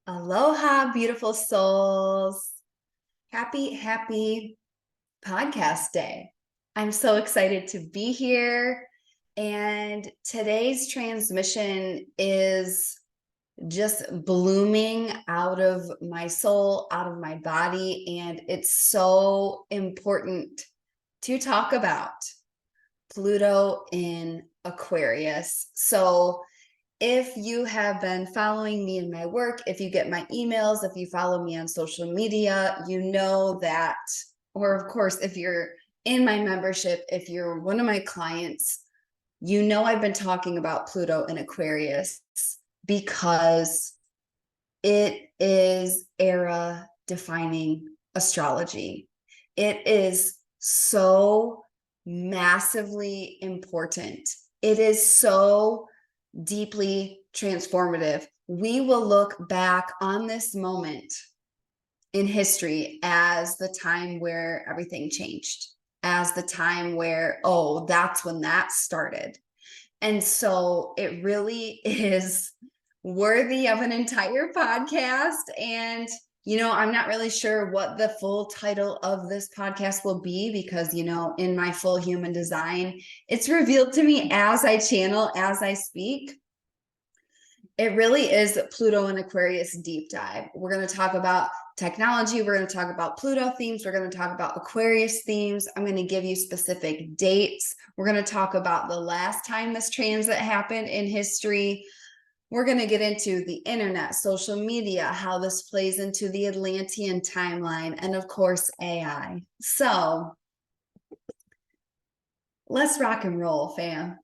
Aloha, beautiful souls. Happy podcast day. I'm so excited to be here. And today's transmission is just blooming out of my soul, out of my body. And it's so important to talk about Pluto in Aquarius. So, if you have been following me in my work, if you get my emails, if you follow me on social media, you know that, or of course, if you're in my membership, if you're one of my clients, you know I've been talking about Pluto in Aquarius because it is era defining astrology. It is so massively important. It is so deeply transformative. We will look back on this moment in history as the time where everything changed, as the time where, oh, that's when that started. And so it really is worthy of an entire podcast. And, I'm not really sure what the full title of this podcast will be because, in my full human design, it's revealed to me as I channel, as I speak. It really is Pluto and Aquarius deep dive. We're going to talk about technology. We're going to talk about Pluto themes. We're going to talk about Aquarius themes. I'm going to give you specific dates. We're going to talk about the last time this transit happened in history. We're going to get into the internet, social media, how this plays into the Atlantean timeline, and of course, AI. So let's rock and roll, fam.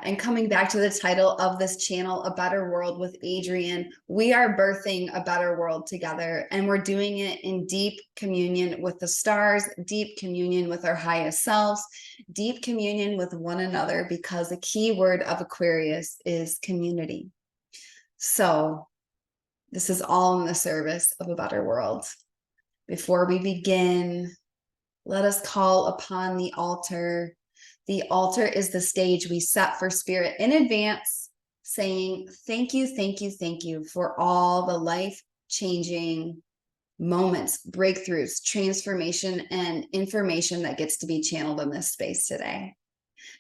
And coming back to the title of this channel, A Better World with Adrienne, we are birthing a better world together, and we're doing it in deep communion with the stars, deep communion with our highest selves, deep communion with one another, because a key word of Aquarius is community. So this is all in the service of a better world. Before we begin, let us call upon the altar. The altar is the stage we set for spirit in advance, saying, thank you, thank you, thank you for all the life-changing moments, breakthroughs, transformation, and information that gets to be channeled in this space today.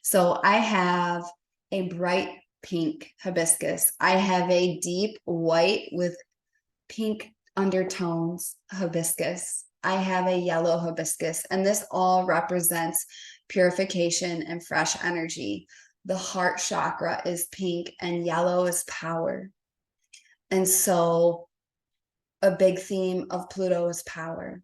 So I have a bright pink hibiscus. I have a deep white with pink undertones hibiscus. I have a yellow hibiscus, and this all represents purification and fresh energy. The heart chakra is pink and yellow is power. And so a big theme of Pluto is power.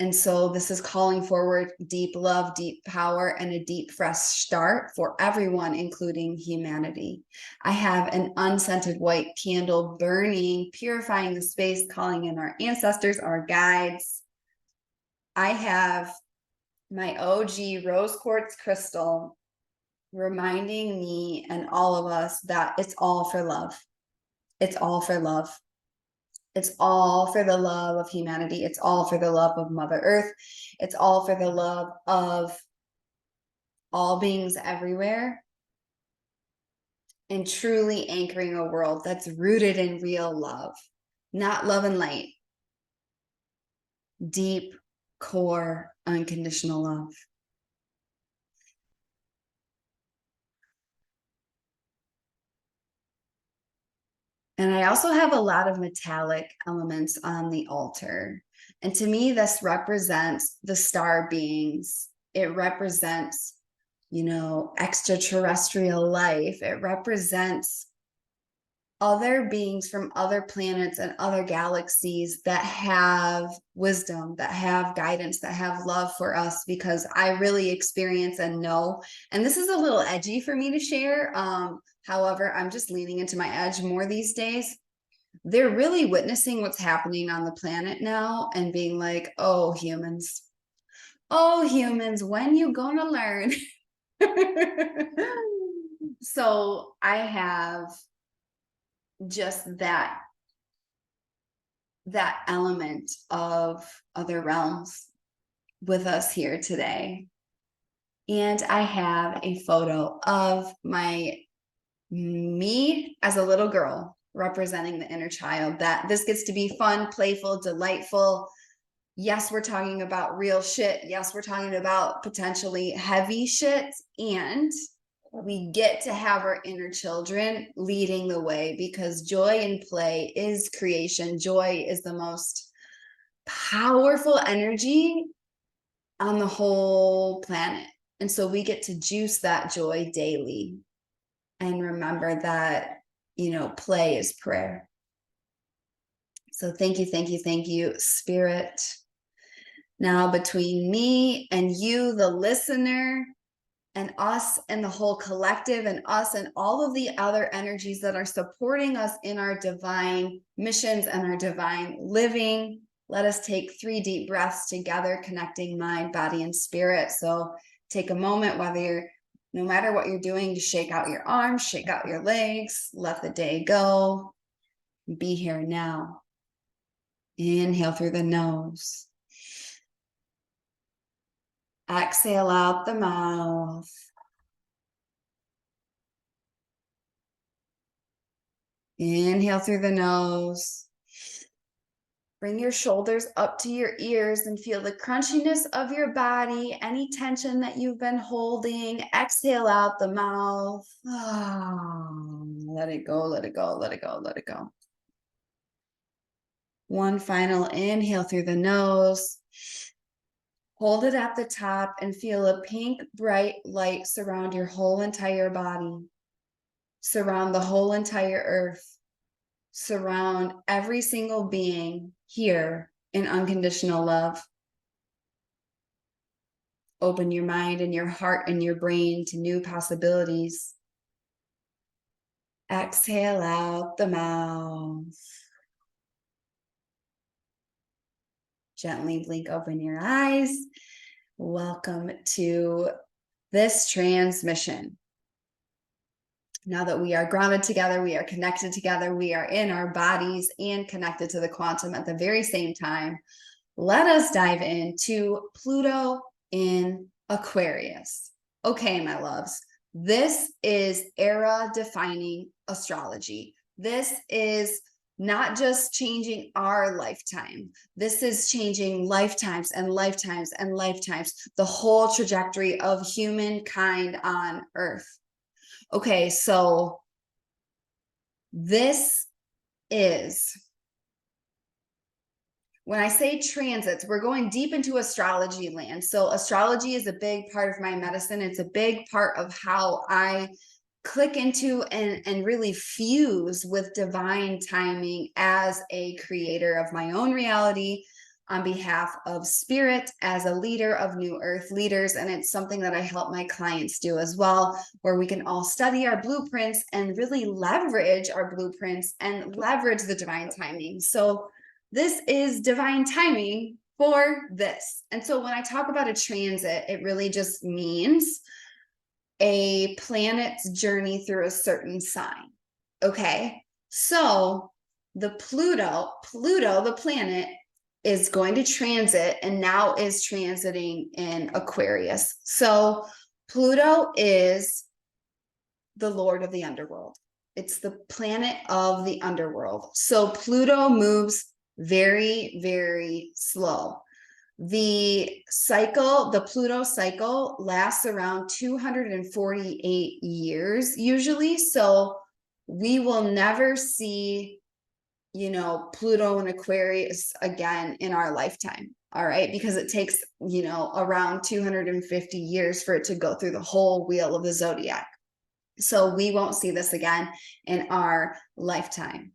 And so this is calling forward deep love, deep power, and a deep fresh start for everyone, including humanity. I have an unscented white candle burning, purifying the space, calling in our ancestors, our guides. I have my OG rose quartz crystal reminding me and all of us that it's all for love. It's all for love. It's all for the love of humanity. It's all for the love of Mother Earth. It's all for the love of all beings everywhere, and truly anchoring a world that's rooted in real love, not love and light, deep, core, unconditional love. And I also have a lot of metallic elements on the altar. And to me, this represents the star beings. It represents, extraterrestrial life. It represents other beings from other planets and other galaxies that have wisdom, that have guidance, that have love for us, because I really experience and know, and this is a little edgy for me to share. However, I'm just leaning into my edge more these days. They're really witnessing what's happening on the planet now and being like, oh, humans, when you gonna learn? So I have just that element of other realms with us here today. And I have a photo of my me as a little girl representing the inner child, that this gets to be fun, playful, delightful. Yes, we're talking about real shit. Yes, we're talking about potentially heavy shit. And we get to have our inner children leading the way, because joy and play is creation. Joy is the most powerful energy on the whole planet. And so we get to juice that joy daily and remember that, play is prayer. So thank you, Spirit. Now, between me and you, the listener, and us and the whole collective, and us and all of the other energies that are supporting us in our divine missions and our divine living, let us take 3 deep breaths together, connecting mind, body, and spirit. So take a moment, no matter what you're doing, to shake out your arms, shake out your legs, let the day go. Be here now. Inhale through the nose. Exhale out the mouth. Inhale through the nose. Bring your shoulders up to your ears and feel the crunchiness of your body, any tension that you've been holding. Exhale out the mouth. Let it go, let it go, let it go, let it go. One final inhale through the nose. Hold it at the top and feel a pink, bright light surround your whole entire body. Surround the whole entire earth. Surround every single being here in unconditional love. Open your mind and your heart and your brain to new possibilities. Exhale out the mouth. Gently blink open your eyes. Welcome to this transmission. Now that we are grounded together, we are connected together, we are in our bodies and connected to the quantum at the very same time, let us dive into Pluto in Aquarius. Okay, my loves, this is era-defining astrology. This is not just changing our lifetime. This is changing lifetimes and lifetimes and lifetimes, the whole trajectory of humankind on Earth. Okay, so this is, when I say transits, we're going deep into astrology land. So astrology is a big part of my medicine. It's a big part of how I click into and really fuse with divine timing as a creator of my own reality on behalf of spirit, as a leader of New Earth leaders. And it's something that I help my clients do as well, where we can all study our blueprints and really leverage our blueprints and leverage the divine timing. So this is divine timing for this. And so when I talk about a transit, it really just means a planet's journey through a certain sign. Okay, so the Pluto, the planet, is going to transit and now is transiting in Aquarius. So Pluto is the Lord of the underworld. It's the planet of the underworld. So Pluto moves very, very slow. The Pluto cycle lasts around 248 years usually. So we will never see, Pluto and Aquarius again in our lifetime. All right. Because it takes, around 250 years for it to go through the whole wheel of the zodiac. So we won't see this again in our lifetime.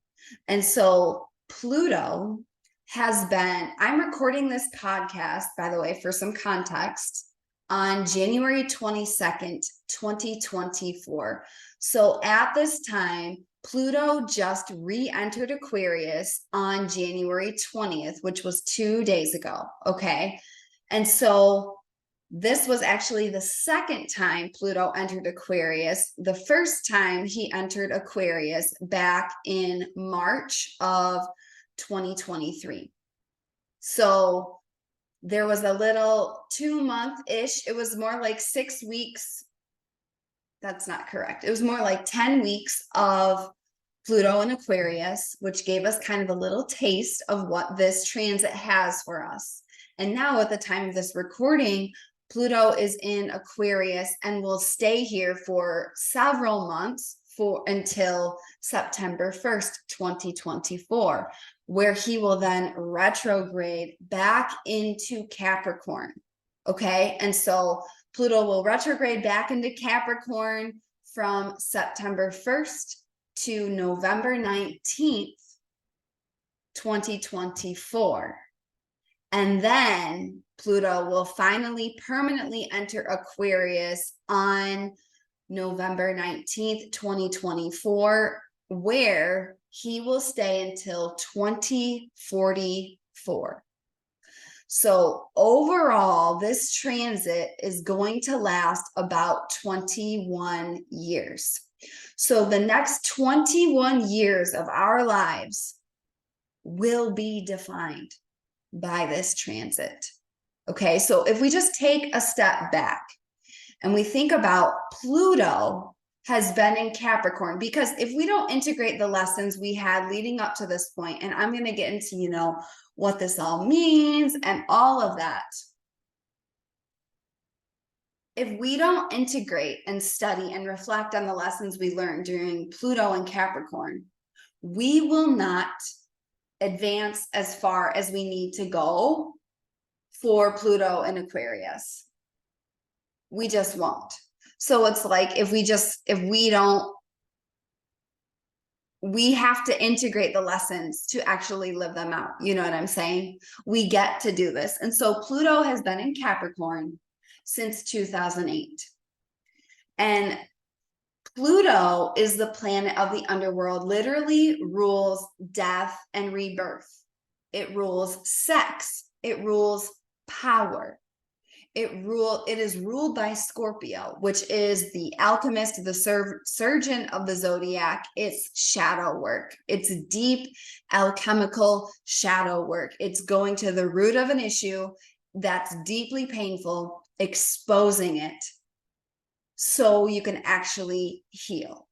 And so Pluto has been, I'm recording this podcast, by the way, for some context, on January 22nd, 2024. So at this time, Pluto just re-entered Aquarius on January 20th, which was 2 days ago. Okay. And so this was actually the second time Pluto entered Aquarius. The first time he entered Aquarius back in March of 2023. So there was a little 2-month-ish, it was more like 6 weeks That's not correct. It was more like 10 weeks of Pluto and Aquarius, which gave us kind of a little taste of what this transit has for us. And now at the time of this recording, Pluto is in Aquarius and will stay here for several months until September 1st, 2024, where he will then retrograde back into Capricorn. Okay. And so Pluto will retrograde back into Capricorn from September 1st to November 19th, 2024. And then Pluto will finally permanently enter Aquarius on November 19th, 2024, where he will stay until 2044. So overall, this transit is going to last about 21 years. So the next 21 years of our lives will be defined by this transit. Okay, so if we just take a step back and we think about Pluto has been in Capricorn, because if we don't integrate the lessons we had leading up to this point, and I'm going to get into, what this all means and all of that. If we don't integrate and study and reflect on the lessons we learned during Pluto and Capricorn, we will not advance as far as we need to go for Pluto and Aquarius. We just won't. So it's like we have to integrate the lessons to actually live them out. You know what I'm saying? We get to do this. And so Pluto has been in Capricorn since 2008. And Pluto is the planet of the underworld, literally rules death and rebirth. It rules sex. It rules power. It is ruled by Scorpio, which is the alchemist, the surgeon of the zodiac. It's shadow work. It's deep alchemical shadow work. It's going to the root of an issue that's deeply painful, exposing it so you can actually heal.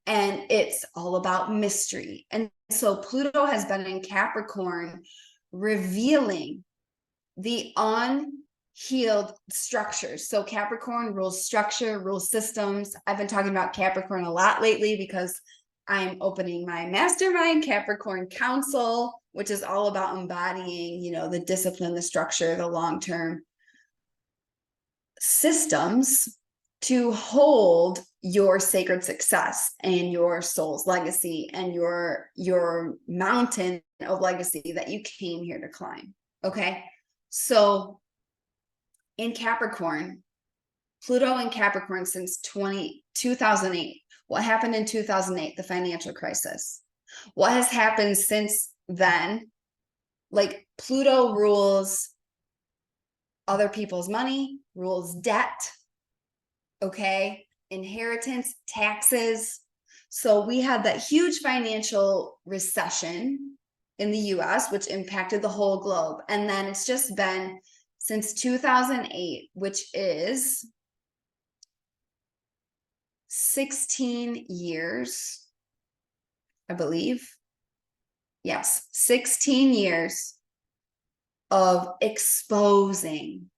And it's all about mystery. And so Pluto has been in Capricorn, revealing the unhealed structures. So Capricorn rules structure, rules systems. I've been talking about Capricorn a lot lately because I'm opening my mastermind Capricorn Council, which is all about embodying, the discipline, the structure, the long-term systems to hold your sacred success and your soul's legacy and your mountain of legacy that you came here to climb. Okay. So in Capricorn, Pluto in Capricorn since 2008. What happened in 2008? The financial crisis. What has happened since then? Like Pluto rules other people's money, rules debt, okay, inheritance, taxes. So we had that huge financial recession in the US, which impacted the whole globe. And then it's just been since 2008, which is 16 years, I believe. Yes, 16 years of exposing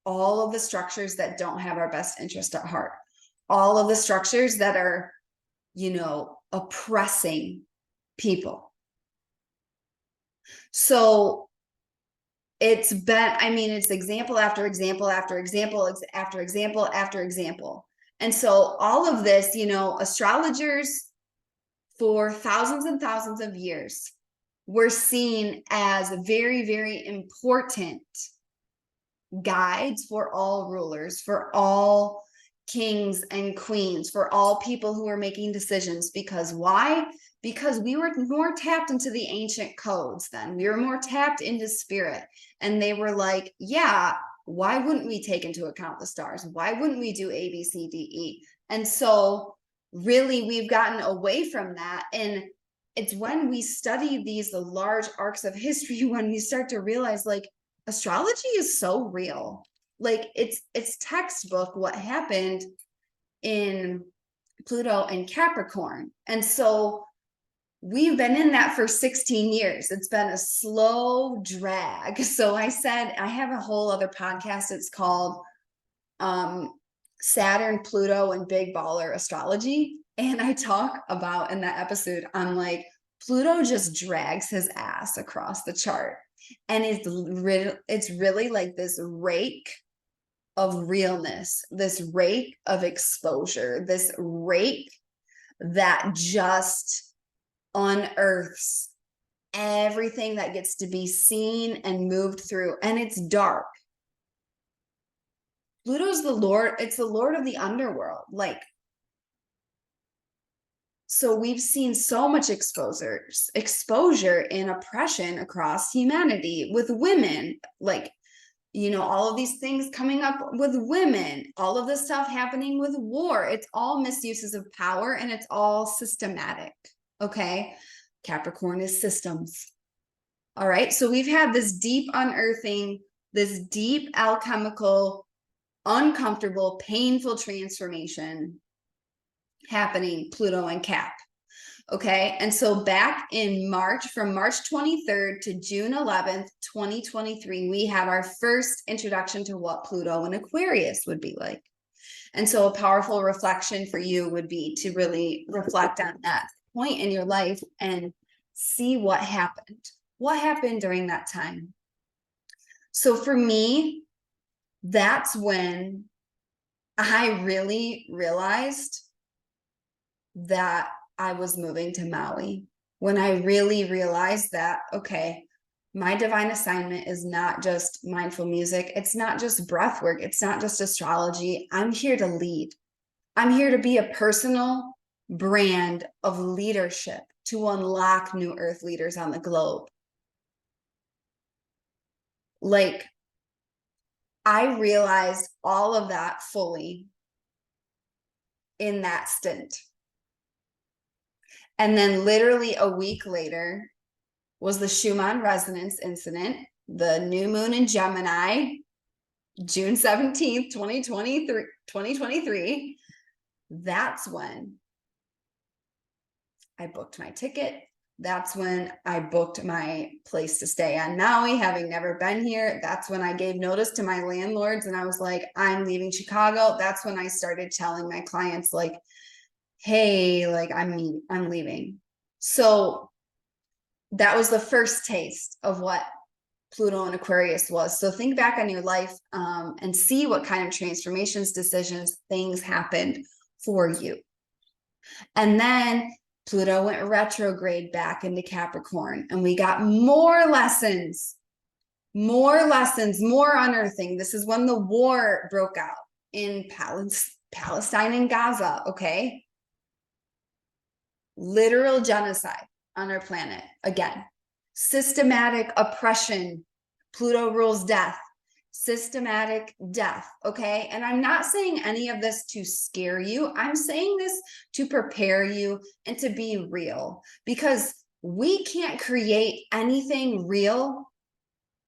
all of the structures that don't have our best interest at heart, all of the structures that are, oppressing people. So it's been, it's example after example after example after example after example. And so all of this, astrologers for thousands and thousands of years were seen as very, very important guides for all rulers, for all kings and queens, for all people who are making decisions. Because why? Because we were more tapped into the ancient codes then. We were more tapped into spirit. And they were like, yeah, why wouldn't we take into account the stars? Why wouldn't we do A, B, C, D, E? And so really we've gotten away from that. And it's when we study these large arcs of history when we start to realize like astrology is so real. Like it's textbook what happened in Pluto and Capricorn. And so we've been in that for 16 years. It's been a slow drag. So I said, I have a whole other podcast. It's called Saturn, Pluto, and Big Baller Astrology. And I talk about in that episode, I'm like, Pluto just drags his ass across the chart. And it's really like this rake of realness, this rake of exposure, this rake that just unearths everything that gets to be seen and moved through. And it's dark. Pluto's the Lord, it's the Lord of the underworld. Like, so we've seen so much exposure and oppression across humanity with women, like, you know, all of these things coming up with women, all of this stuff happening with war. It's all misuses of power and it's all systematic. Okay. Capricorn is systems. All right. So we've had this deep unearthing, this deep alchemical, uncomfortable, painful transformation happening, Pluto and Cap. Okay. And so back in March, from March 23rd to June 11th, 2023, we had our first introduction to what Pluto and Aquarius would be like. And so a powerful reflection for you would be to really reflect on that point in your life and see what happened. What happened during that time? So for me, that's when I really realized that I was moving to Maui. When I really realized that, okay, my divine assignment is not just mindful music. It's not just breath work. It's not just astrology. I'm here to lead. I'm here to be a personal brand of leadership to unlock new earth leaders on the globe. Like, I realized all of that fully in that stint. And then literally a week later was the Schumann resonance incident, the new moon in Gemini, June 17th, 2023. That's when I booked my ticket. That's when I booked my place to stay on Maui, having never been here. That's when I gave notice to my landlords and I was like, I'm leaving Chicago. That's when I started telling my clients, like, hey, like I'm leaving. So that was the first taste of what Pluto and Aquarius was. So think back on your life and see what kind of transformations, decisions, things happened for you. And then Pluto went retrograde back into Capricorn and we got more lessons, more unearthing. This is when the war broke out in Palestine and Gaza, okay? Literal genocide on our planet. Again, systematic oppression. Pluto rules death. Systematic death. Okay. And I'm not saying any of this to scare you. I'm saying this to prepare you and to be real, because we can't create anything real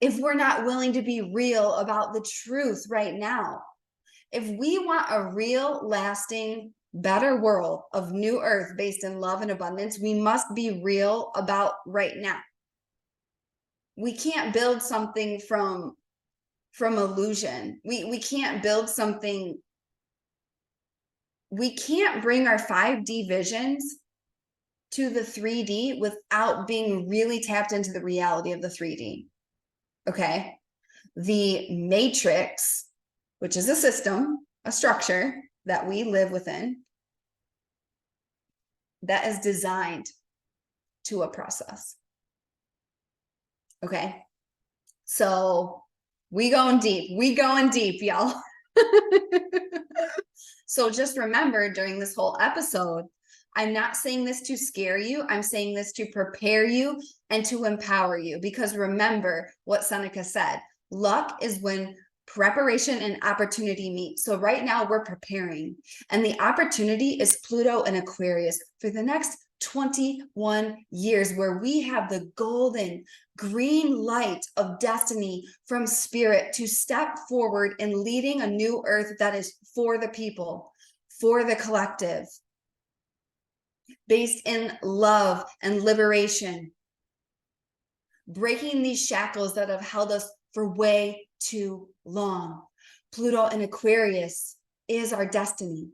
if we're not willing to be real about the truth right now. If we want a real, lasting, better world of new earth based in love and abundance, we must be real about right now. We can't build something from illusion. We can't build something. We can't bring our 5D visions to the 3D without being really tapped into the reality of the 3D. Okay. The matrix, which is a system, a structure that we live within, that is designed to oppress us. Okay. So we going deep, y'all. So just remember, during this whole episode, I'm not saying this to scare you. I'm saying this to prepare you and to empower you, because remember what Seneca said, luck is when preparation and opportunity meet. So right now we're preparing, and the opportunity is Pluto and Aquarius for the next 21 years where we have the golden green light of destiny from spirit to step forward in leading a new earth that is for the people, for the collective, based in love and liberation, breaking these shackles that have held us for way too long. Pluto in Aquarius is our destiny.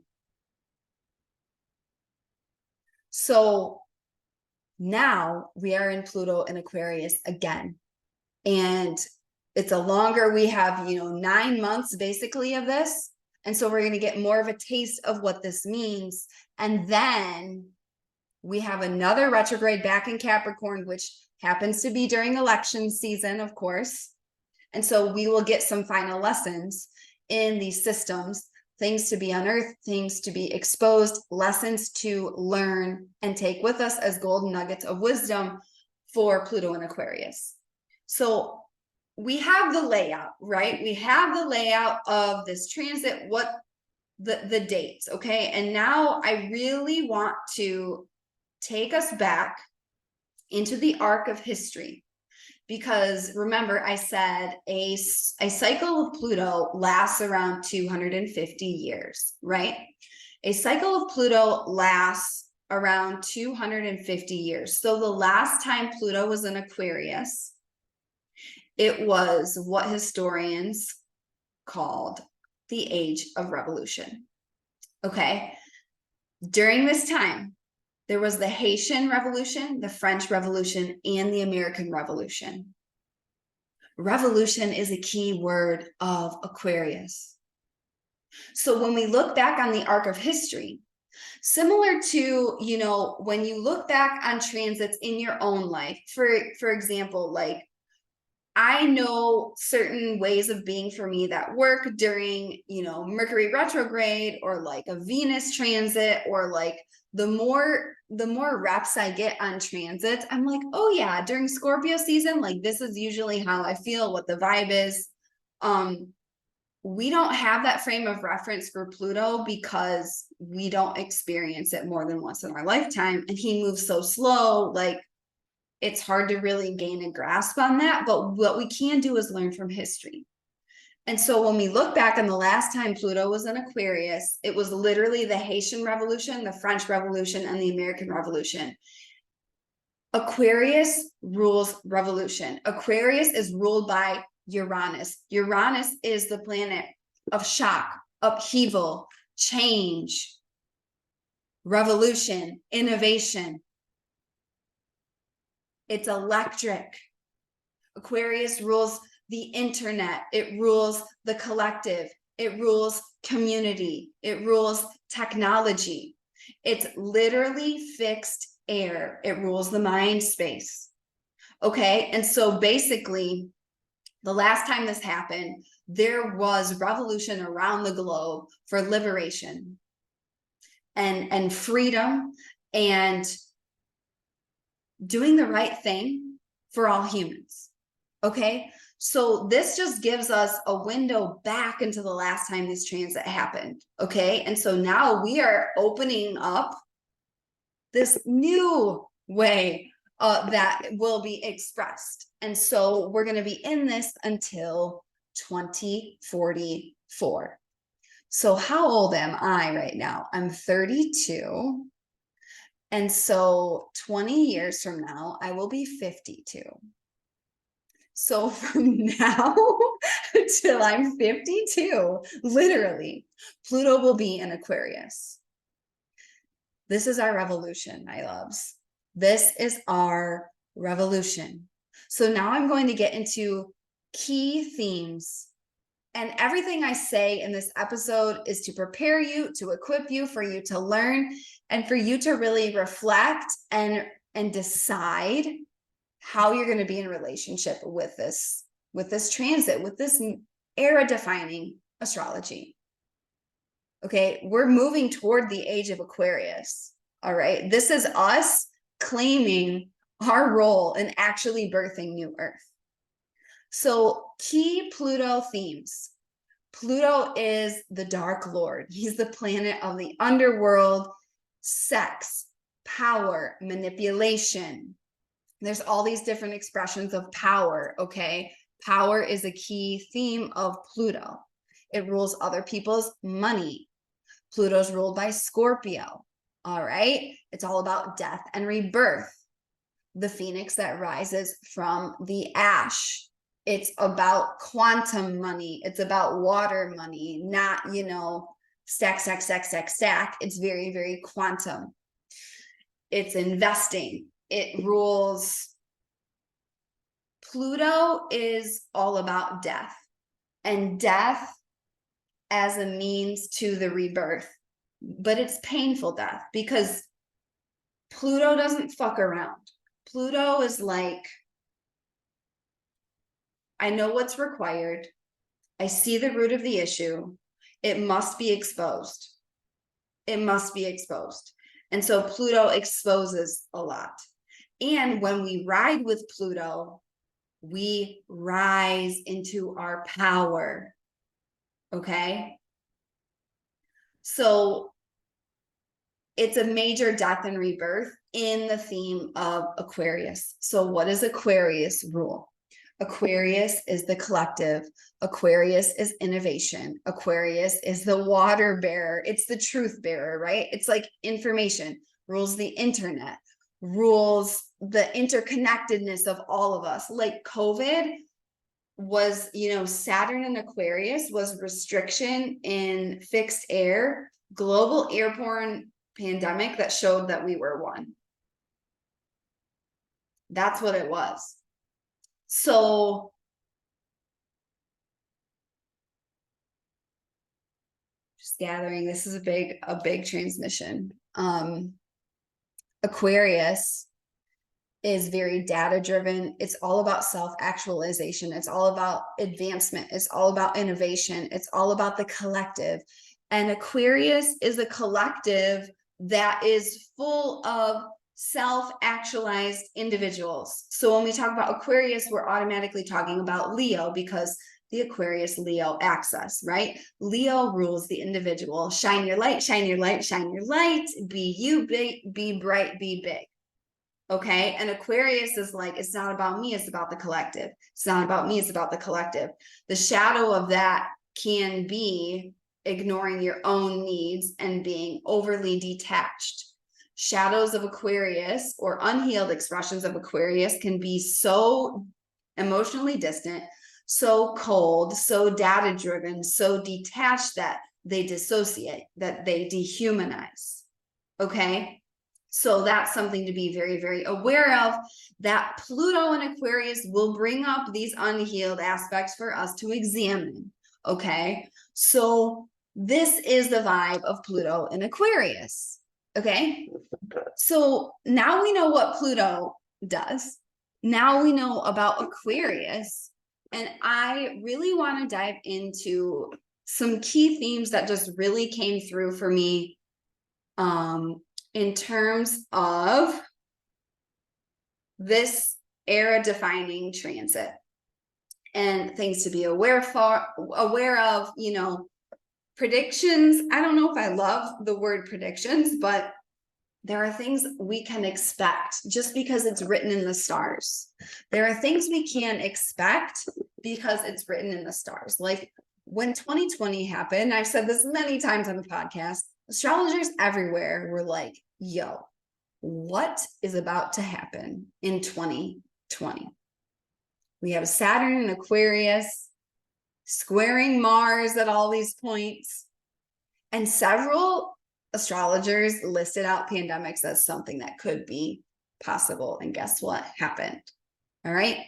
So now we are in Pluto in Aquarius again. And it's a longer, we have, 9 months basically of this. And so we're going to get more of a taste of what this means. And then we have another retrograde back in Capricorn, which happens to be during election season, of course. And so we will get some final lessons in these systems, things to be unearthed, things to be exposed, lessons to learn and take with us as golden nuggets of wisdom for Pluto and Aquarius. So we have the layout, right? We have the layout of this transit, what the dates, okay? And now I really want to take us back into the arc of history. Because remember, I said a cycle of Pluto lasts around 250 years, right? A cycle of Pluto lasts around 250 years. So the last time Pluto was in Aquarius, it was what historians called the Age of Revolution. Okay. During this time, there was the Haitian Revolution, the French Revolution, and the American Revolution. Revolution is a key word of Aquarius. So when we look back on the arc of history, similar to, when you look back on transits in your own life, for example, like I know certain ways of being for me that work during, Mercury retrograde or like a Venus transit, or like the more reps I get on transits, I'm like, oh yeah, during Scorpio season, like this is usually how I feel, what the vibe is. We don't have that frame of reference for Pluto because we don't experience it more than once in our lifetime. And he moves so slow, like it's hard to really gain a grasp on that. But what we can do is learn from history. And so when we look back on the last time Pluto was in Aquarius, it was literally the Haitian Revolution, the French Revolution, and the American Revolution. Aquarius rules revolution. Aquarius is ruled by Uranus. Uranus is the planet of shock, upheaval, change, revolution, innovation. It's electric. Aquarius rules the internet. It rules the collective. It rules community. It rules technology. It's literally fixed air. It rules the mind space. Okay. And so basically, the last time this happened, there was revolution around the globe for liberation and freedom and doing the right thing for all humans. Okay. So this just gives us a window back into the last time this transit happened. Okay. And so now we are opening up this new way that will be expressed. And so we're going to be in this until 2044. So how old am I right now? I'm 32. And so 20 years from now, I will be 52. So from now until I'm 52, literally, Pluto will be in Aquarius. This is our revolution, my loves. This is our revolution. So now I'm going to get into key themes. And everything I say in this episode is to prepare you, to equip you, for you to learn, and for you to really reflect and decide how you're going to be in relationship with this transit, with this era-defining astrology. Okay, we're moving toward the age of Aquarius. All right, this is us claiming our role in actually birthing new Earth. So key Pluto themes. Pluto is the Dark Lord. He's the planet of the underworld, sex, power, manipulation. There's all these different expressions of power, okay? Power is a key theme of Pluto. It rules other people's money. Pluto's ruled by Scorpio, all right? It's all about death and rebirth. The phoenix that rises from the ash. It's about quantum money. It's about water money, not, stack, stack, stack, stack, stack. It's very, very quantum. It's investing. It rules. Pluto is all about death, and death as a means to the rebirth, but it's painful death because Pluto doesn't fuck around. Pluto is like, I know what's required. I see the root of the issue. It must be exposed. It must be exposed. And so Pluto exposes a lot. And when we ride with Pluto, we rise into our power. Okay? So it's a major death and rebirth in the theme of Aquarius. So what does Aquarius rule? Aquarius is the collective. Aquarius is innovation. Aquarius is the water bearer. It's the truth bearer, right? It's like information, rules the internet, rules the interconnectedness of all of us. Like COVID was, Saturn in Aquarius was restriction in fixed air, global airborne pandemic that showed that we were one. That's what it was. So just gathering, this is a big transmission. Aquarius is very data driven. It's all about self-actualization. It's all about advancement. It's all about innovation. It's all about the collective. And Aquarius is a collective that is full of self-actualized individuals. So when we talk about Aquarius, we're automatically talking about Leo because the Aquarius Leo axis, right? Leo rules the individual. Shine your light, shine your light, shine your light. Be you, be bright, be big. Okay. And Aquarius is like, it's not about me, it's about the collective. It's not about me, it's about the collective. The shadow of that can be ignoring your own needs and being overly detached. Shadows of Aquarius or unhealed expressions of Aquarius can be so emotionally distant, so cold, so data driven, so detached that they dissociate, that they dehumanize. Okay. So that's something to be very, very aware of, that Pluto and Aquarius will bring up these unhealed aspects for us to examine. Okay. So this is the vibe of Pluto and Aquarius. Okay. So now we know what Pluto does. Now we know about Aquarius. And I really want to dive into some key themes that just really came through for me in terms of this era defining transit and things to be aware of, predictions. I don't know if I love the word predictions, but there are things we can expect just because it's written in the stars. There are things we can expect because it's written in the stars. Like when 2020 happened, I've said this many times on the podcast, astrologers everywhere were like, yo, what is about to happen in 2020? We have Saturn in Aquarius, squaring Mars at all these points. And several astrologers listed out pandemics as something that could be possible. And guess what happened? All right.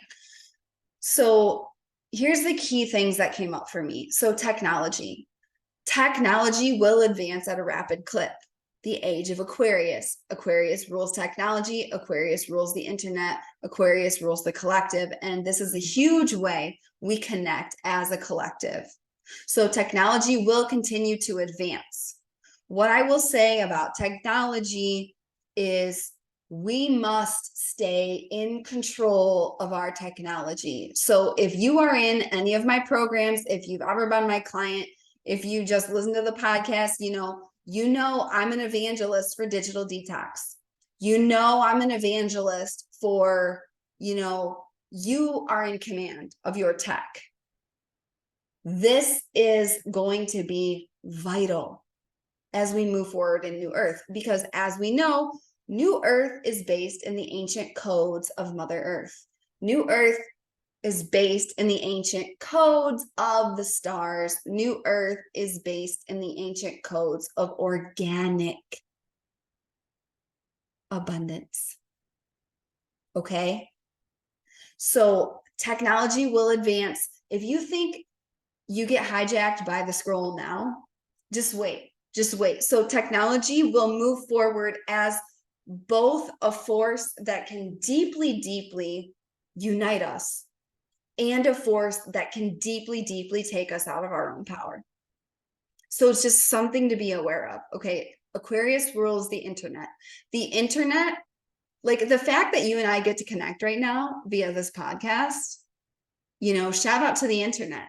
So here's the key things that came up for me. So technology will advance at a rapid clip. The age of Aquarius. Aquarius rules technology. Aquarius rules the internet. Aquarius rules the collective. And this is a huge way we connect as a collective. So technology will continue to advance. What I will say about technology is we must stay in control of our technology. So if you are in any of my programs, if you've ever been my client, if you just listen to the podcast, you know I'm an evangelist for digital detox. You know, I'm an evangelist for, you are in command of your tech. This is going to be vital as we move forward in New Earth, because as we know, New Earth is based in the ancient codes of Mother Earth. New Earth is based in the ancient codes of the stars. New Earth is based in the ancient codes of organic abundance. Okay? So technology will advance. If you think you get hijacked by the scroll now, just wait. Just wait. So technology will move forward as both a force that can deeply, deeply unite us and a force that can deeply, deeply take us out of our own power. So it's just something to be aware of. Okay. Aquarius rules the internet. The internet, like the fact that you and I get to connect right now via this podcast, shout out to the internet.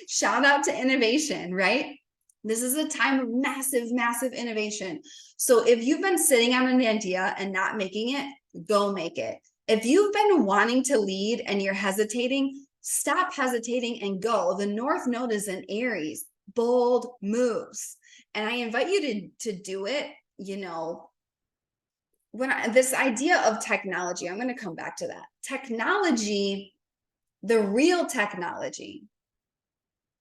Shout out to innovation, right? This is a time of massive, massive innovation. So if you've been sitting on an idea and not making it, go make it. If you've been wanting to lead and you're hesitating, stop hesitating and go. The North Node is in Aries, bold moves. And I invite you to do it, this idea of technology, I'm going to come back to that. Technology, the real technology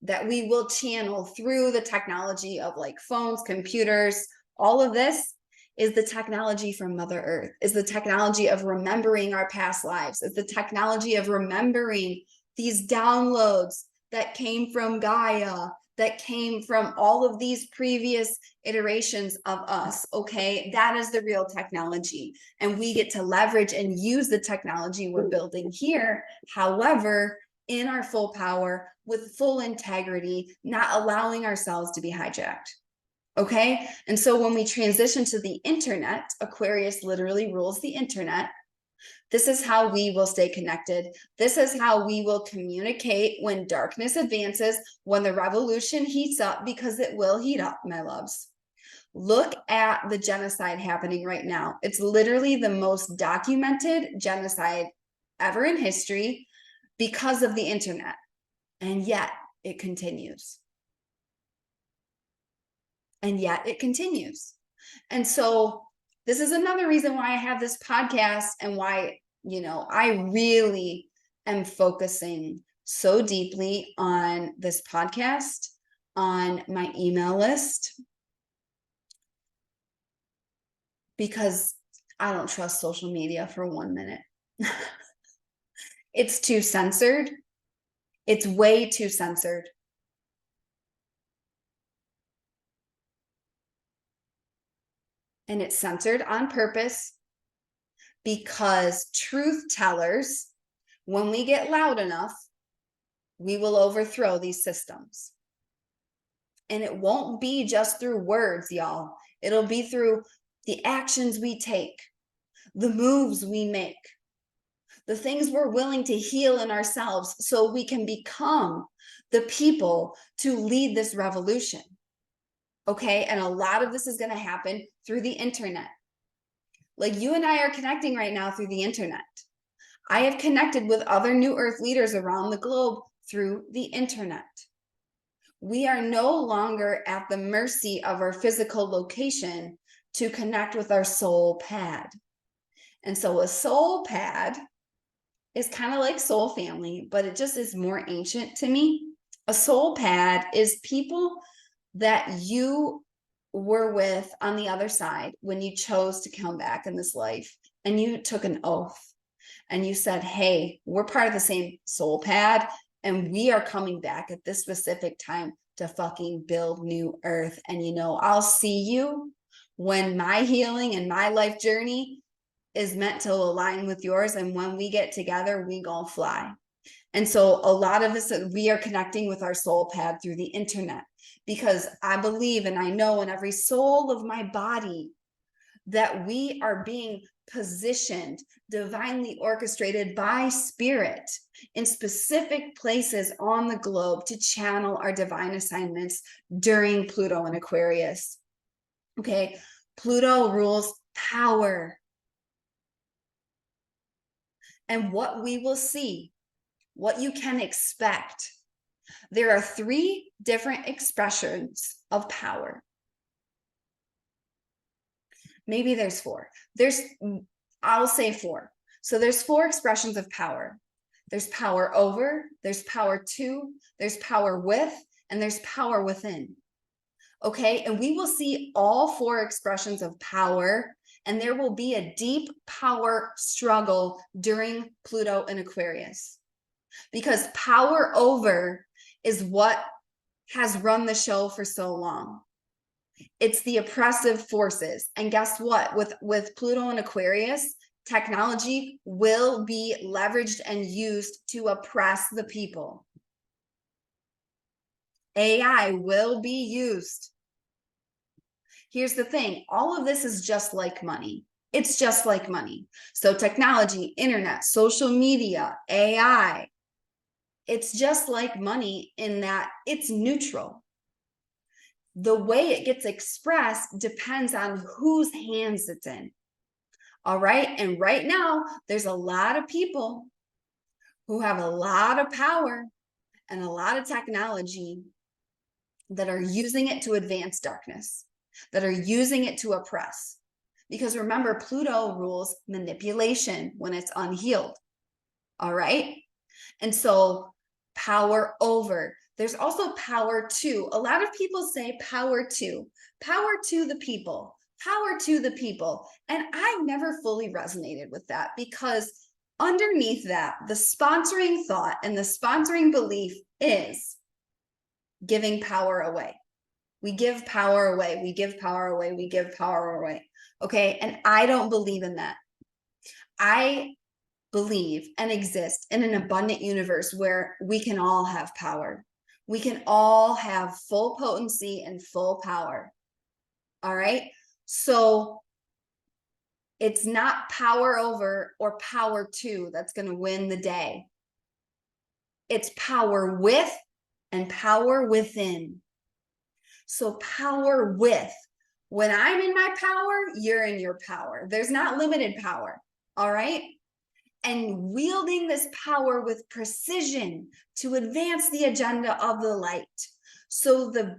that we will channel through the technology of like phones, computers, all of this is the technology from Mother Earth, is the technology of remembering our past lives, is the technology of remembering these downloads that came from Gaia, that came from all of these previous iterations of us. Okay, that is the real technology, and we get to leverage and use the technology we're building here, however, in our full power, with full integrity, not allowing ourselves to be hijacked. Okay, and so when we transition to the internet, Aquarius literally rules the internet. This is how we will stay connected. This is how we will communicate when darkness advances, when the revolution heats up, because it will heat up, my loves. Look at the genocide happening right now. It's literally the most documented genocide ever in history because of the internet. And yet it continues. And yet it continues. And so this is another reason why I have this podcast and why, I really am focusing so deeply on this podcast, on my email list, because I don't trust social media for 1 minute. It's too censored. It's way too censored. And it's censored on purpose because truth tellers, when we get loud enough, we will overthrow these systems. And it won't be just through words, y'all. It'll be through the actions we take, the moves we make, the things we're willing to heal in ourselves so we can become the people to lead this revolution. Okay, and a lot of this is going to happen through the internet. Like you and I are connecting right now through the internet. I have connected with other New Earth leaders around the globe through the internet. We are no longer at the mercy of our physical location to connect with our soul pad. And so a soul pad is kind of like soul family, but it just is more ancient to me. A soul pad is people that you were with on the other side when you chose to come back in this life, and you took an oath and you said, hey, we're part of the same soul pad and we are coming back at this specific time to fucking build New Earth. And I'll see you when my healing and my life journey is meant to align with yours, and when we get together, we gonna fly. And so a lot of us, we are connecting with our soul pad through the internet, because I believe and I know in every soul of my body that we are being positioned, divinely orchestrated by spirit in specific places on the globe to channel our divine assignments during Pluto and Aquarius. Okay, Pluto rules power. And what we will see, what you can expect, there are 3 different expressions of power. Maybe there's 4. I'll say 4. So there's 4 expressions of power. There's power over, there's power to, there's power with, and there's power within. Okay, and we will see all 4 expressions of power, and there will be a deep power struggle during Pluto in Aquarius, because power over is what has run the show for so long. It's the oppressive forces. And guess what? With Pluto and Aquarius, technology will be leveraged and used to oppress the people. AI will be used. Here's the thing, all of this is just like money. It's just like money. So technology, internet, social media, AI, it's just like money in that it's neutral. The way it gets expressed depends on whose hands it's in. All right. And right now, there's a lot of people who have a lot of power and a lot of technology that are using it to advance darkness, that are using it to oppress. Because remember, Pluto rules manipulation when it's unhealed. All right. And so power over. There's also power to. A lot of people say power to the people, power to the people. And I never fully resonated with that, because underneath that, the sponsoring thought and the sponsoring belief is giving power away. We give power away. We give power away. We give power away. Okay. And I don't believe in that. I believe and exist in an abundant universe where we can all have power. We can all have full potency and full power. All right. So it's not power over or power to that's going to win the day. It's power with and power within. So power with, when I'm in my power, you're in your power. There's not limited power. All right. And wielding this power with precision to advance the agenda of the light. So the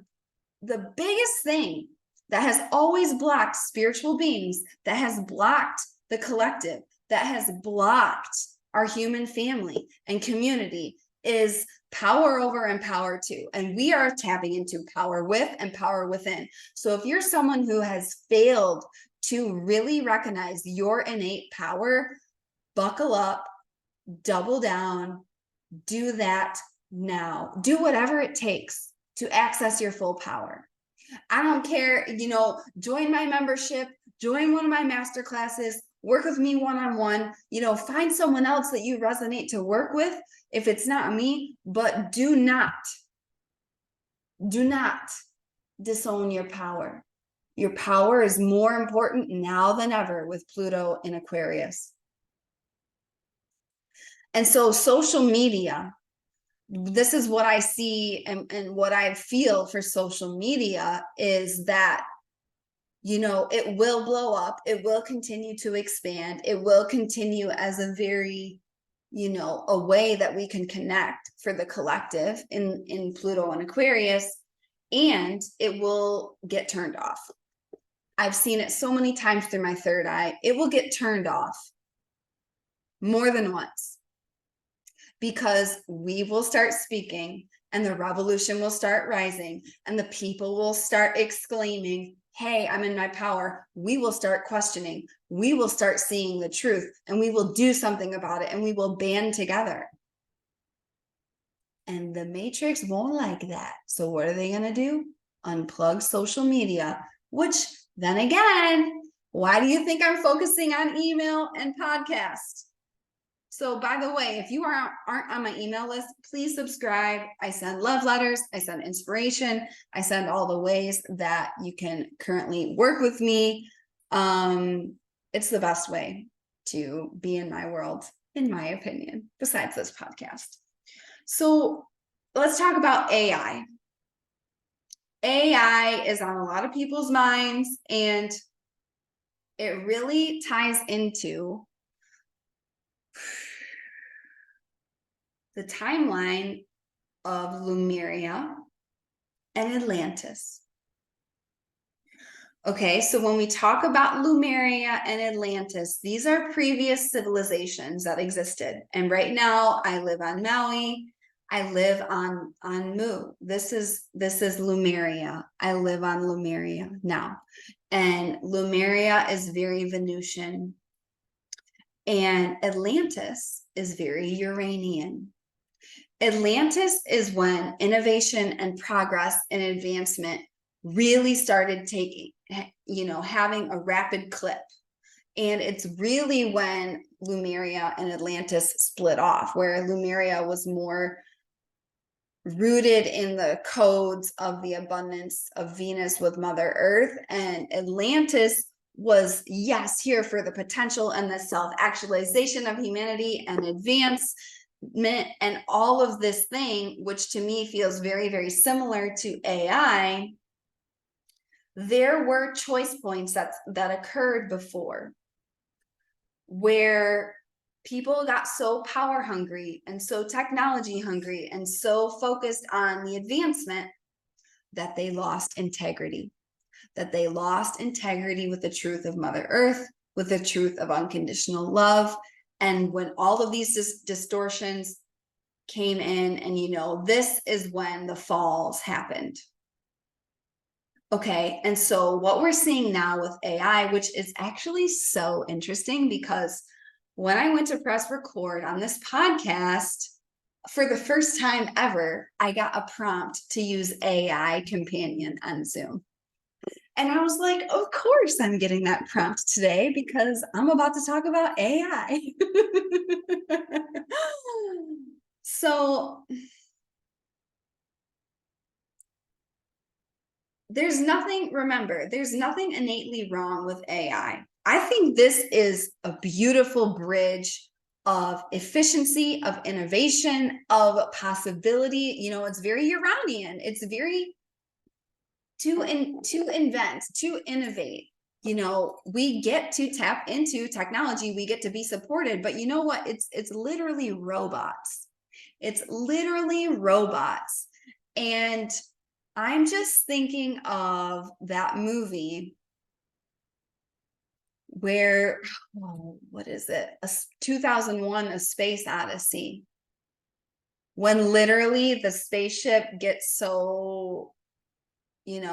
biggest thing that has always blocked spiritual beings, that has blocked the collective, that has blocked our human family and community, is power over and power to. And we are tapping into power with and power within. So if you're someone who has failed to really recognize your innate power, buckle up, double down, do that now. Do whatever it takes to access your full power. I don't care, join my membership, join one of my master classes, work with me one-on-one, find someone else that you resonate to work with if it's not me, but do not disown your power. Your power is more important now than ever with Pluto in Aquarius. And so social media, this is what I see and what I feel for social media is that, it will blow up. It will continue to expand. It will continue as a very, a way that we can connect for the collective in Pluto and Aquarius, and it will get turned off. I've seen it so many times through my third eye. It will get turned off more than once, because we will start speaking and the revolution will start rising and the people will start exclaiming, hey, I'm in my power. We will start questioning. We will start seeing the truth, and we will do something about it, and we will band together. And the Matrix won't like that. So what are they going to do? Unplug social media, which then again, why do you think I'm focusing on email and podcast? So by the way, if you aren't on my email list, please subscribe. I send love letters. I send inspiration. I send all the ways that you can currently work with me. It's the best way to be in my world, in my opinion, besides this podcast. So let's talk about AI. AI is on a lot of people's minds, and it really ties into the timeline of Lemuria and Atlantis. Okay, so when we talk about Lemuria and Atlantis, these are previous civilizations that existed. And right now I live on Maui. I live on Mu. This is Lemuria. I live on Lemuria now. And Lemuria is very Venusian. And Atlantis is very Uranian. Atlantis is when innovation and progress and advancement really started taking, having a rapid clip. And it's really when Lemuria and Atlantis split off, where Lemuria was more rooted in the codes of the abundance of Venus with Mother Earth, and Atlantis was, yes, here for the potential and the self-actualization of humanity and advancement and all of this thing, which to me feels very, very similar to AI. There were choice points that occurred before where people got so power hungry and so technology hungry and so focused on the advancement that they lost integrity, with the truth of Mother Earth, with the truth of unconditional love. And when all of these distortions came in, and this is when the falls happened. Okay, and so what we're seeing now with AI, which is actually so interesting, because when I went to press record on this podcast, for the first time ever, I got a prompt to use AI companion on Zoom. And I was like, of course I'm getting that prompt today, because I'm about to talk about AI. So there's nothing innately wrong with AI. I think this is a beautiful bridge of efficiency, of innovation, of possibility. It's very Uranian. It's very to invent, to innovate. We get to tap into technology. We get to be supported. But you know what? It's literally robots. It's literally robots. And I'm just thinking of that movie where, what is it? 2001, A Space Odyssey. When literally the spaceship gets so,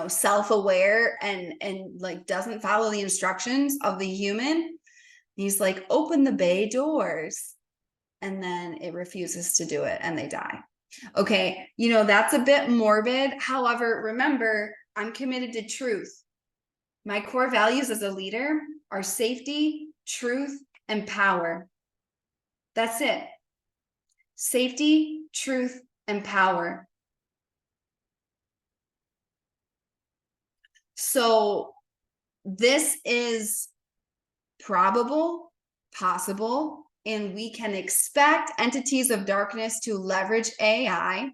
self-aware and like doesn't follow the instructions of the human. He's like, open the bay doors. And then it refuses to do it and they die. Okay, that's a bit morbid. However, remember, I'm committed to truth. My core values as a leader are safety, truth, and power. That's it. Safety, truth, and power. So this is probable, possible, and we can expect entities of darkness to leverage AI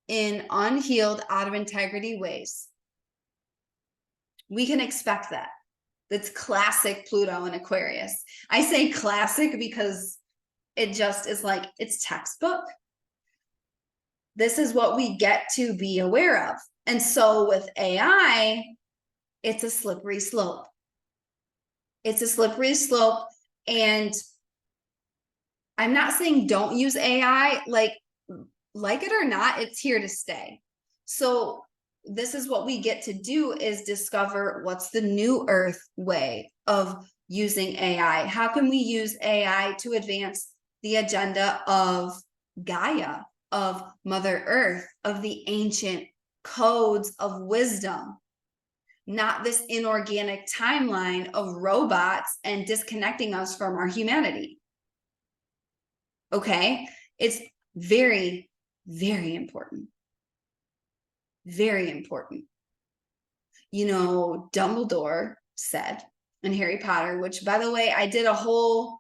in unhealed, out of integrity ways. We can expect that. That's classic Pluto and Aquarius. I say classic because it just is like, it's textbook. This is what we get to be aware of. And so with AI, it's a slippery slope. It's a slippery slope. And I'm not saying don't use AI, like it or not, it's here to stay. So this is what we get to do, is discover what's the new Earth way of using AI. How can we use AI to advance the agenda of Gaia, of Mother Earth, of the ancient codes of wisdom, not this inorganic timeline of robots and disconnecting us from our humanity. Okay, it's very, very important. Very important. Dumbledore said in Harry Potter, which, by the way, I did a whole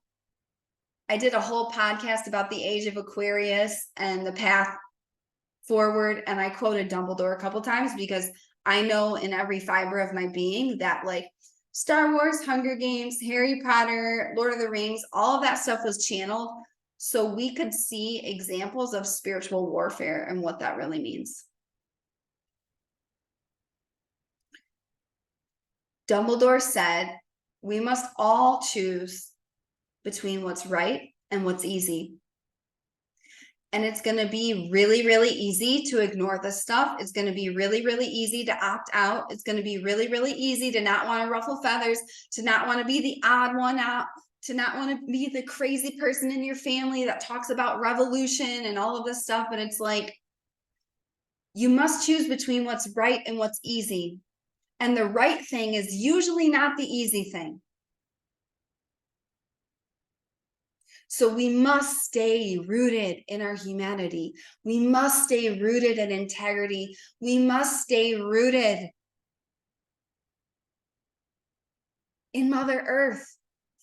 podcast about the age of Aquarius and the path forward, and I quoted Dumbledore a couple times because I know in every fiber of my being that, like, Star Wars, Hunger Games, Harry Potter, Lord of the Rings, all of that stuff was channeled so we could see examples of spiritual warfare and what that really means. Dumbledore said, we must all choose between what's right and what's easy. And it's going to be really, really easy to ignore this stuff. It's going to be really, really easy to opt out. It's going to be really, really easy to not want to ruffle feathers, to not want to be the odd one out, to not want to be the crazy person in your family that talks about revolution and all of this stuff. But it's like, you must choose between what's right and what's easy. And the right thing is usually not the easy thing. So we must stay rooted in our humanity. We must stay rooted in integrity. We must stay rooted in Mother Earth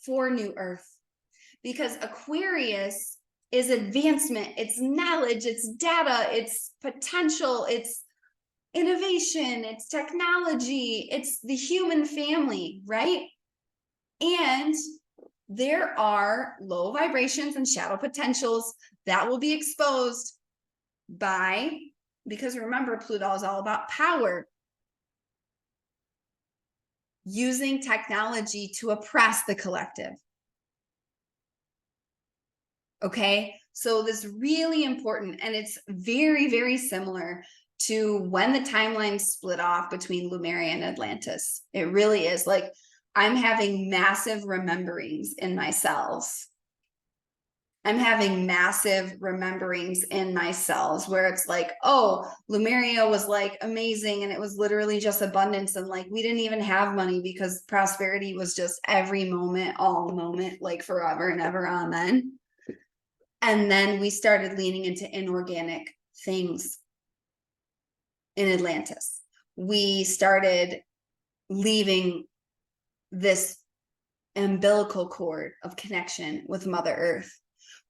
for New Earth. Because Aquarius is advancement, it's knowledge, it's data, it's potential, it's innovation, it's technology, it's the human family, right? And there are low vibrations and shadow potentials that will be exposed because remember, Pluto is all about power, using technology to oppress the collective. Okay, so this is really important, and it's very, very similar to when the timeline split off between Lemuria and Atlantis. It really is. Like, I'm having massive rememberings in my cells. I'm having massive rememberings in my cells where it's like, oh, Lemuria was like amazing, and it was literally just abundance, and like we didn't even have money because prosperity was just every moment, all the moment, like forever and ever, amen. And then we started leaning into inorganic things in Atlantis. We started leaving this umbilical cord of connection with Mother Earth.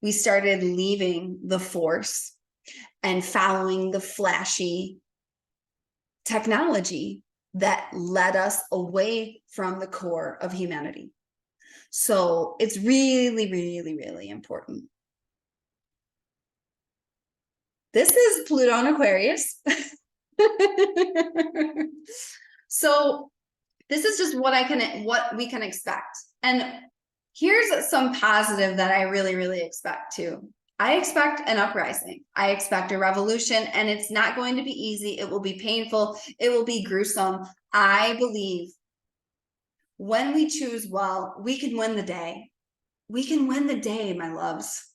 We started leaving the force and following the flashy technology that led us away from the core of humanity. So it's really, really, really important. This is Pluto and Aquarius. So this is just what we can expect. And here's some positive that I really, really expect too. I expect an uprising. I expect a revolution, and it's not going to be easy. It will be painful. It will be gruesome. I believe when we choose well, we can win the day. We can win the day, my loves.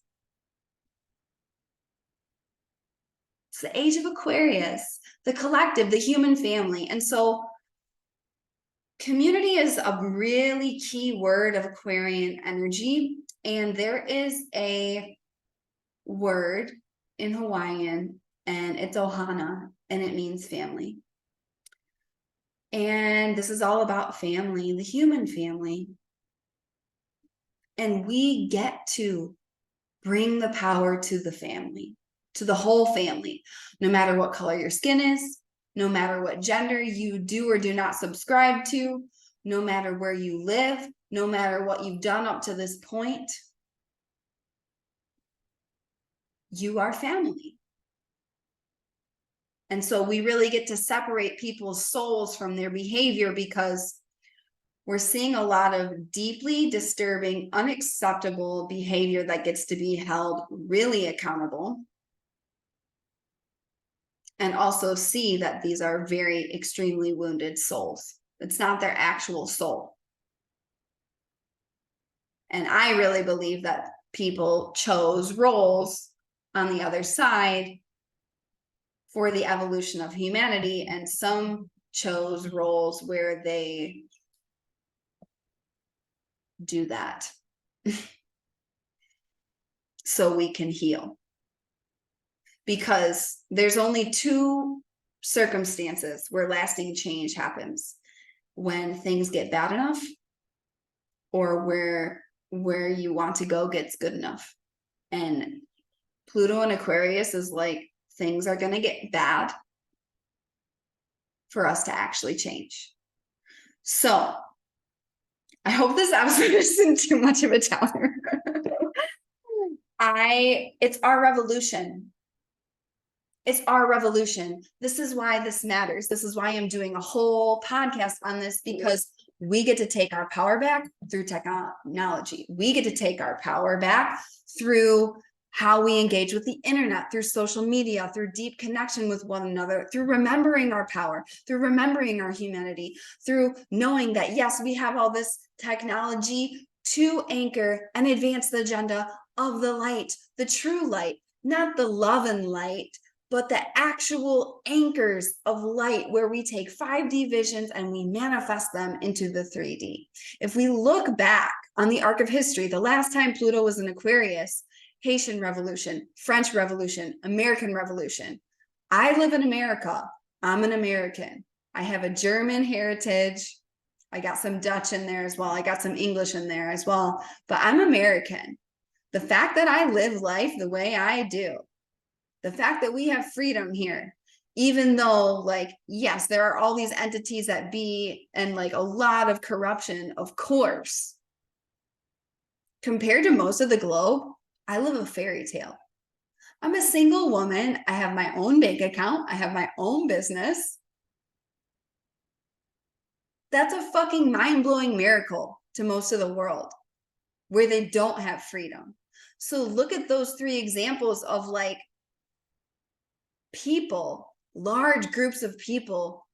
It's the age of Aquarius, the collective, the human family. And so community is a really key word of Aquarian energy. And there is a word in Hawaiian, and it's ohana, and it means family. And this is all about family, the human family. And we get to bring the power to the family, to the whole family, no matter what color your skin is, no matter what gender you do or do not subscribe to, no matter where you live, no matter what you've done up to this point, you are family. And so we really get to separate people's souls from their behavior, because we're seeing a lot of deeply disturbing, unacceptable behavior that gets to be held really accountable. And also see that these are very extremely wounded souls. It's not their actual soul. And I really believe that people chose roles on the other side for the evolution of humanity, and some chose roles where they do that so we can heal. Because there's only two circumstances where lasting change happens: when things get bad enough, or where you want to go gets good enough. And Pluto and Aquarius is like, things are going to get bad for us to actually change. So I hope this episode isn't too much of a downer. It's our revolution. It's our revolution. This is why this matters. This is why I'm doing a whole podcast on this, because we get to take our power back through technology. We get to take our power back through how we engage with the internet, through social media, through deep connection with one another, through remembering our power, through remembering our humanity, through knowing that, yes, we have all this technology to anchor and advance the agenda of the light, the true light, not the love and light, but the actual anchors of light, where we take 5D visions and we manifest them into the 3D. If we look back on the arc of history, the last time Pluto was in Aquarius, Haitian Revolution, French Revolution, American Revolution. I live in America. I'm an American. I have a German heritage. I got some Dutch in there as well. I got some English in there as well, but I'm American. The fact that I live life the way I do, the fact that we have freedom here, even though, like, yes, there are all these entities that be, and like a lot of corruption, of course, compared to most of the globe, I live a fairy tale. I'm a single woman. I have my own bank account. I have my own business. That's a fucking mind-blowing miracle to most of the world, where they don't have freedom. So look at those 3 examples of like people, large groups of people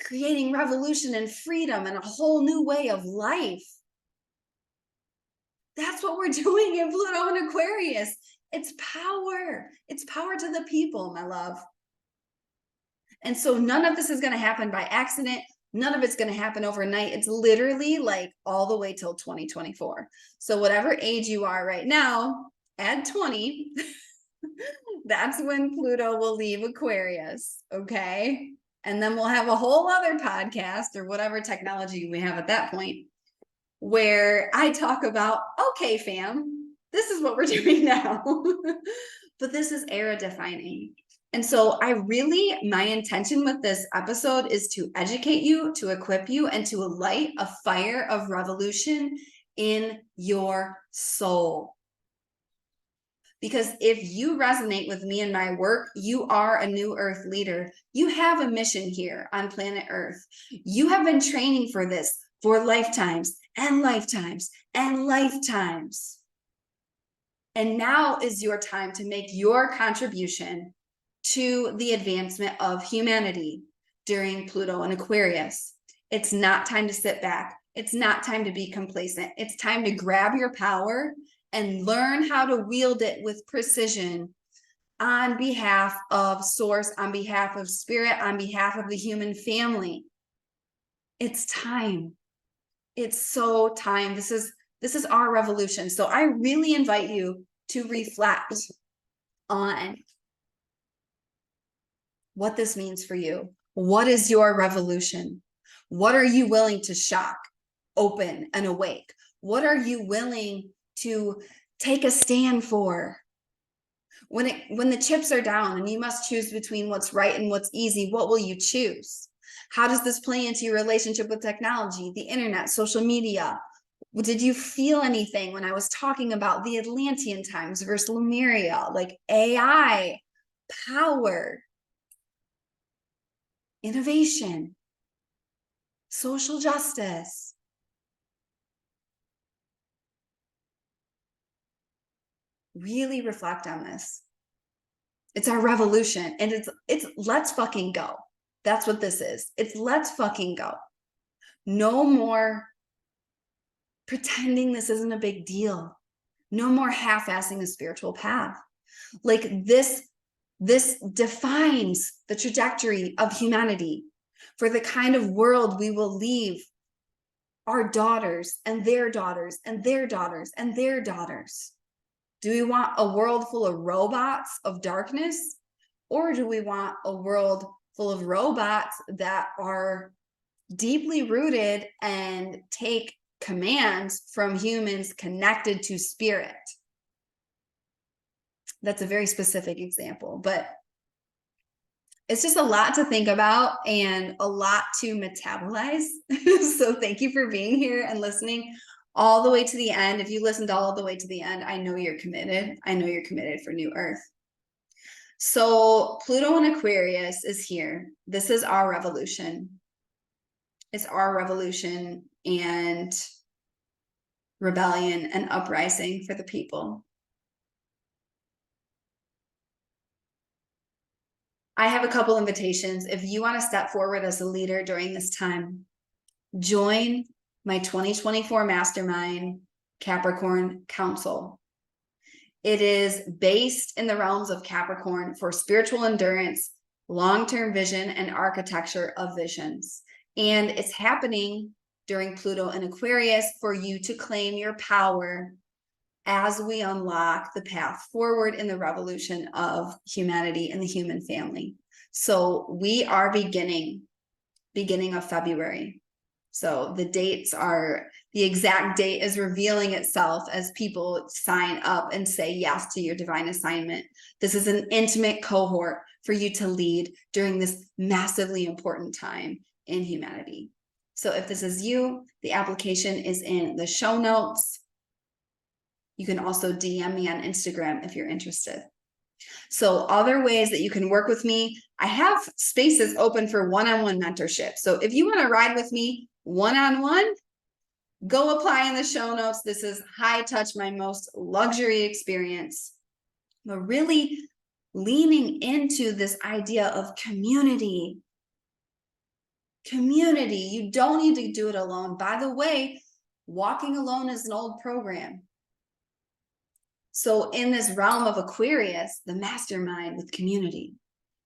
creating revolution and freedom and a whole new way of life. That's what we're doing in Pluto and Aquarius. It's power. It's power to the people, my love. And so none of this is going to happen by accident. None of it's going to happen overnight. It's literally like all the way till 2024. So whatever age you are right now, add 20. That's when Pluto will leave Aquarius. Okay. And then we'll have a whole other podcast or whatever technology we have at that point, where I talk about, okay, fam, this is what we're doing now. But this is era defining. And so my intention with this episode is to educate you, to equip you, and to light a fire of revolution in your soul. Because if you resonate with me and my work, you are a new Earth leader. You have a mission here on planet Earth. You have been training for this for lifetimes and lifetimes and lifetimes. And now is your time to make your contribution to the advancement of humanity during Pluto and Aquarius. It's not time to sit back. It's not time to be complacent. It's time to grab your power and learn how to wield it with precision on behalf of Source, on behalf of Spirit, on behalf of the human family. It's time. It's so time. This is our revolution. So I really invite you to reflect on what this means for you. What is your revolution? What are you willing to shock, open, and awake? What are you willing to take a stand for? When the chips are down and you must choose between what's right and what's easy, what will you choose? How does this play into your relationship with technology, the internet, social media? Did you feel anything when I was talking about the Atlantean times versus Lemuria, like AI, power, innovation, social justice? Really reflect on this. It's our revolution, and it's let's fucking go. That's what this is. It's let's fucking go. No more pretending this isn't a big deal. No more half-assing a spiritual path. Like this defines the trajectory of humanity for the kind of world we will leave our daughters and their daughters and their daughters and their daughters. Do we want a world full of robots of darkness? Or do we want a world full of robots that are deeply rooted and take commands from humans connected to spirit? That's a very specific example, but it's just a lot to think about and a lot to metabolize. So thank you for being here and listening all the way to the end. If you listened all the way to the end, I know you're committed. I know you're committed for New Earth. So Pluto in Aquarius is here. This is our revolution. It's our revolution and rebellion and uprising for the people. I have a couple invitations. If you want to step forward as a leader during this time, join my 2024 Mastermind Capricorn Council. It is based in the realms of Capricorn for spiritual endurance, long-term vision, and architecture of visions. And it's happening during Pluto and Aquarius for you to claim your power as we unlock the path forward in the revolution of humanity and the human family. So we are beginning of February. So the dates are, the exact date is revealing itself as people sign up and say yes to your divine assignment. This is an intimate cohort for you to lead during this massively important time in humanity. So if this is you, the application is in the show notes. You can also DM me on Instagram if you're interested. So other ways that you can work with me, I have spaces open for one-on-one mentorship. So if you want to ride with me one-on-one, go apply in the show notes. This is high touch, my most luxury experience. But really leaning into this idea of community. Community. You don't need to do it alone. By the way, walking alone is an old program. So in this realm of Aquarius, the mastermind with community.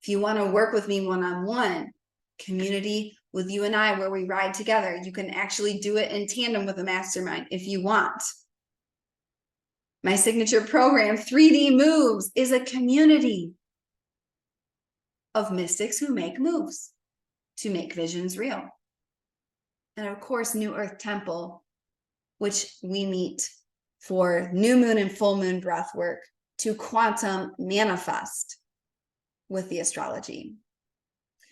If you want to work with me one-on-one, community with you and I, where we ride together, you can actually do it in tandem with a mastermind if you want. My signature program, 3D Moves, is a community of mystics who make moves to make visions real. And of course, New Earth Temple, which we meet for new moon and full moon breath work to quantum manifest with the astrology.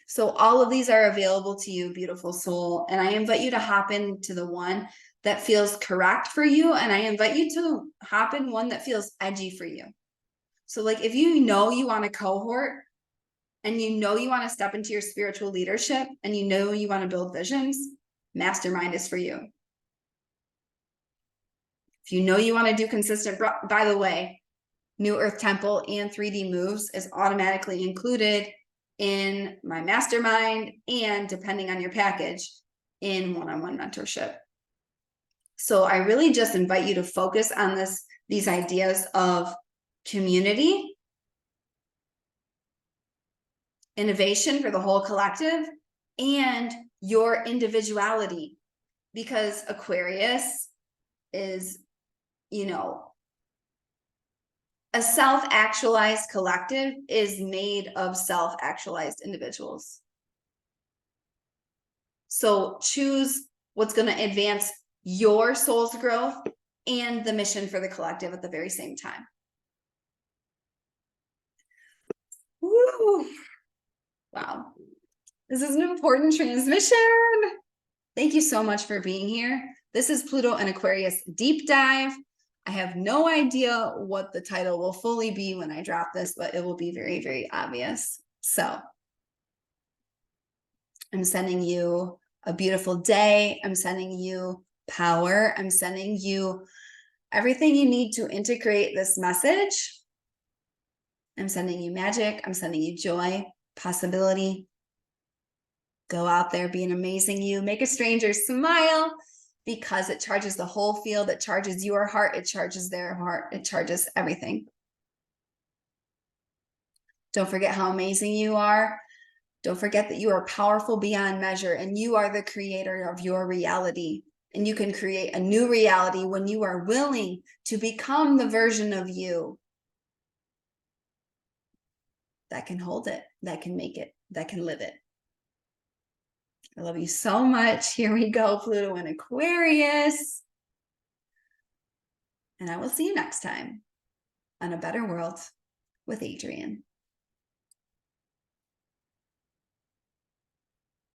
So all of these are available to you, beautiful soul. And I invite you to hop into the one that feels correct for you. And I invite you to hop in one that feels edgy for you. So like if you know you want a cohort and you know you want to step into your spiritual leadership and you know you want to build visions, mastermind is for you. If you know you want to do consistent, by the way, New Earth Temple and 3D Moves is automatically included in my mastermind and, depending on your package, in one-on-one mentorship. So I really just invite you to focus on these ideas of community, innovation for the whole collective, and your individuality, because Aquarius is, you know, a self-actualized collective is made of self-actualized individuals. So choose what's going to advance your soul's growth and the mission for the collective at the very same time. Woo! Wow. This is an important transmission. Thank you so much for being here. This is Pluto and Aquarius Deep Dive. I have no idea what the title will fully be when I drop this, but it will be very, very obvious. So I'm sending you a beautiful day. I'm sending you power. I'm sending you everything you need to integrate this message. I'm sending you magic. I'm sending you joy, possibility. Go out there, be an amazing you. Make a stranger smile, because it charges the whole field. It charges your heart. It charges their heart. It charges everything. Don't forget how amazing you are. Don't forget that you are powerful beyond measure, and you are the creator of your reality. And you can create a new reality when you are willing to become the version of you that can hold it, that can make it, that can live it. I love you so much. Here we go, Pluto and Aquarius. And I will see you next time on A Better World with Adrienne.